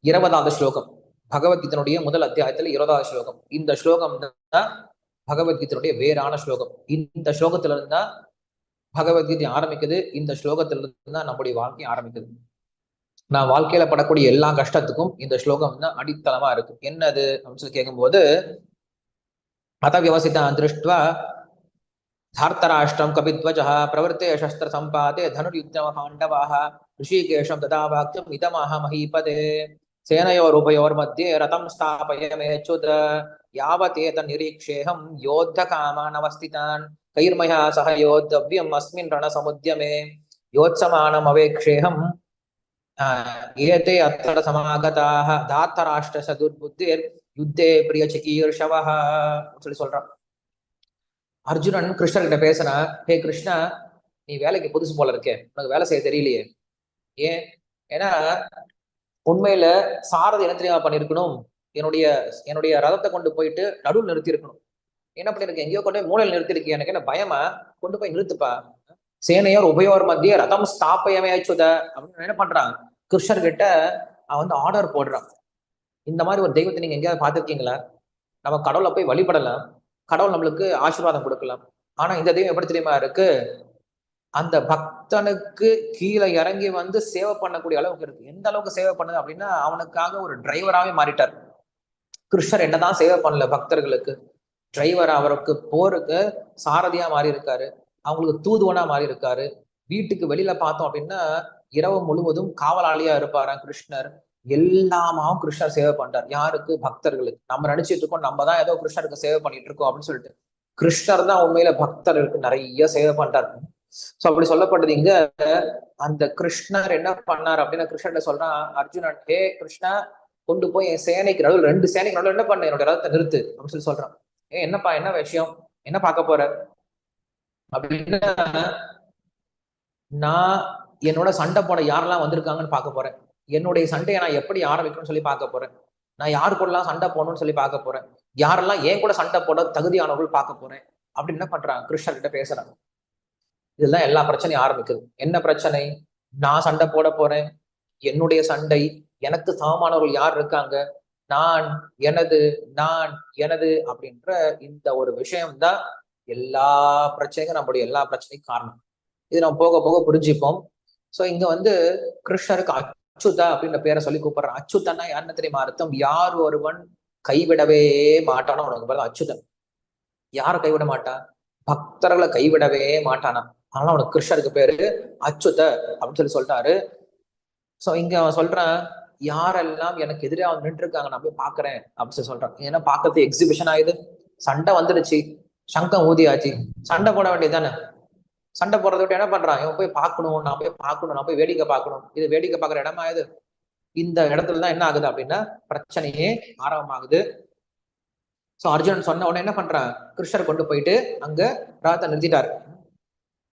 20வது ஸ்லோகம். பகவத்கீதனுடைய முதல் அத்தியாயத்துல 20வது ஸ்லோகம். இந்த ஸ்லோகம் தான் பகவத்கீதனுடைய வேறான ஸ்லோகம். இந்த ஸ்லோகத்துல இருந்தா பகவத்கீதை ஆரம்பிக்குது. இந்த ஸ்லோகத்துல இருந்தா நம்முடைய வாழ்க்கை ஆரம்பிக்குது. நான் வாழ்க்கையில படக்கூடிய எல்லா கஷ்டத்துக்கும் இந்த ஸ்லோகம் தான் அடித்தளமா இருக்கு. என்னது அப்படின்னு சொல்லி கேட்கும்போது, அத விவசிதான் திருஷ்டுவா धार्तराष्ट्रं कपिध्वजः प्रवृत्ते शस्त्र संपाते धनुर्युद्धम पाण्डवाः ऋषिकेशं तदा वाक्यम् इदमाह महीपते सेनयोरुभयोर्मध्ये रथं स्थापयमेच्युत यावतेतन्निरीक्षेऽहं योद्धकामानवस्थितान् कैर्मया सह योद्धव्यम् अस्मिन् रणसमुद्यमे योत्समानमवेक्षेऽहम् एते अत्र समागताः धार्तराष्ट्रस्य युद्धे प्रियचिकीर्षवः சொல்லி சொல்றான். அர்ஜுனன் கிருஷ்ணர்கிட்ட பேசுனா, ஹே கிருஷ்ணா, நீ வேலைக்கு புதுசு போல இருக்கே, உனக்கு வேலை செய்ய தெரியலையே. ஏன்? ஏன்னா உண்மையில சாரதி என்ன தெரியாம பண்ணிருக்கணும், என்னுடைய ரதத்தை கொண்டு போயிட்டு நடுவில் நிறுத்தி இருக்கணும். என்ன பண்ணிருக்கேன், எங்கேயோ கொண்டு போய் மூலையில் நிறுத்திருக்கேன், எனக்கு என்ன பயமா, கொண்டு போய் நிறுத்துப்பா. சேனையோர் உபயோர் மத்திய ரதம் ஸ்தாபயமேச்சுத அப்படின்னு என்ன பண்றான், கிருஷ்ணர் கிட்ட அவன் ஆர்டர் போடுறான். இந்த மாதிரி ஒரு தெய்வத்தை நீங்க எங்கேயாவது பார்த்திருக்கீங்களா? நம்ம கடவுளை போய் வழிபடலாம், கடவுள் நம்மளுக்கு ஆசீர்வாதம் கொடுக்கலாம். ஆனா இந்த தெய்வம் எப்படி தெரியுமா இருக்கு, அந்த பக்தனுக்கு கீழே இறங்கி வந்து சேவை பண்ணக்கூடிய அளவுக்கு இருக்கு. எந்த அளவுக்கு சேவை பண்ணுது அப்படின்னா, அவனுக்காக ஒரு டிரைவராகவே மாறிட்டார். கிருஷ்ணர் என்னதான் சேவை பண்ணல, பக்தர்களுக்கு டிரைவர், அவருக்கு போருக்கு சாரதியா மாறி இருக்காரு, அவங்களுக்கு தூதுவனா மாறி இருக்காரு. வீட்டுக்கு வெளியில பார்த்தோம் அப்படின்னா இரவு முழுவதும் காவலாளியா இருப்பாராம் கிருஷ்ணர். எல்லாமாவும் கிருஷ்ணர் சேவை பண்றார். யாருக்கு? பக்தர்களுக்கு. நம்ம நினைச்சிட்டு இருக்கோம் நம்ம தான் ஏதோ கிருஷ்ணருக்கு சேவை பண்ணிட்டு இருக்கோம் அப்படின்னு சொல்லிட்டு. கிருஷ்ணர் தான் உண்மையில பக்தர்களுக்கு நிறைய சேவை பண்றாரு. சோ அப்படி சொல்லப்பட்டது இங்க. அந்த கிருஷ்ணர் என்ன பண்ணார் அப்படின்னா, கிருஷ்ணர் சொல்றான் அர்ஜுனன், ஹே கிருஷ்ணா, கொண்டு போய் என் சேனைக்கு நடுவில், 2 சேனைக்கு நடுவில் என்ன பண்ண, என்னோட ரதத்தை நிறுத்து அப்படின்னு சொல்லி சொல்றான். என்னப்பா, என்ன விஷயம், என்ன பார்க்க போற அப்படின்னா, நான் என்னோட சண்டை போட யாரெல்லாம் வந்திருக்காங்கன்னு பார்க்க போறேன். என்னுடைய சண்டையை நான் எப்படி ஆரம்பிக்கணும்னு சொல்லி பார்க்க போறேன். நான் யாரு கூடலாம் சண்டை போடணும்னு சொல்லி பார்க்க போறேன். யாரெல்லாம் ஏன் கூட சண்டை போட தகுதியானவர்கள் பார்க்க போறேன் அப்படின்னு என்ன பண்றாங்க, கிருஷ்ணர் கிட்ட பேசுறாங்க. இதெல்லாம் எல்லா பிரச்சனையும் ஆரம்பிக்குது. என்ன பிரச்சனை? நான் சண்டை போட போறேன், என்னுடைய சண்டை, எனக்கு சமமானவர்கள் யார் இருக்காங்க, நான் எனது அப்படின்ற இந்த ஒரு விஷயம்தான் எல்லா பிரச்சனைக்கும், நம்முடைய எல்லா பிரச்சனைக்கும் காரணம். இது நம்ம போக போக புரிஞ்சுப்போம். சோ இங்க வந்து கிருஷ்ணருக்கு அச்சுதா அப்படின்ற பேரை சொல்லி கூப்பிடுறான். அச்சுதன்னா யாருன்னு தெரியுமா அர்த்தம்? யார் ஒருவன் கைவிடவே மாட்டானோ அவனுக்கு பேர் அச்சுதன். யாரை கைவிட மாட்டான்? பக்தர்களை கைவிடவே மாட்டானா, அதனால அவனுக்கு கிருஷ்ணருக்கு பேரு அச்சுத அப்படின்னு சொல்லி சொல்றாரு. சோ இங்க அவன் சொல்றான், யாரெல்லாம் எனக்கு எதிராக வந்து நின்று இருக்காங்க நான் போய் பாக்குறேன் அப்படின்னு சொல்லி சொல்றான். ஏன்னா பாக்குறது எக்ஸிபிஷன் ஆயுது, சண்டை வந்துடுச்சு, சங்கம் ஊதியாச்சு, சண்டை போட வேண்டியதுதானே. சண்டை போடுறத விட்டு என்ன பண்றான், இவன் போய் பார்க்கணும், நான் போய் வேடிக்கை பார்க்கணும். இது வேடிக்கை பார்க்குற இடமா இது? இந்த இடத்துலதான் என்ன ஆகுது அப்படின்னா பிரச்சனையே ஆரம்பமாகுது. சோ அர்ஜுனன் சொன்ன உடனே என்ன பண்றான், கிருஷ்ணர் கொண்டு போயிட்டு அங்க ரதத்தை நிறுத்திட்டாரு.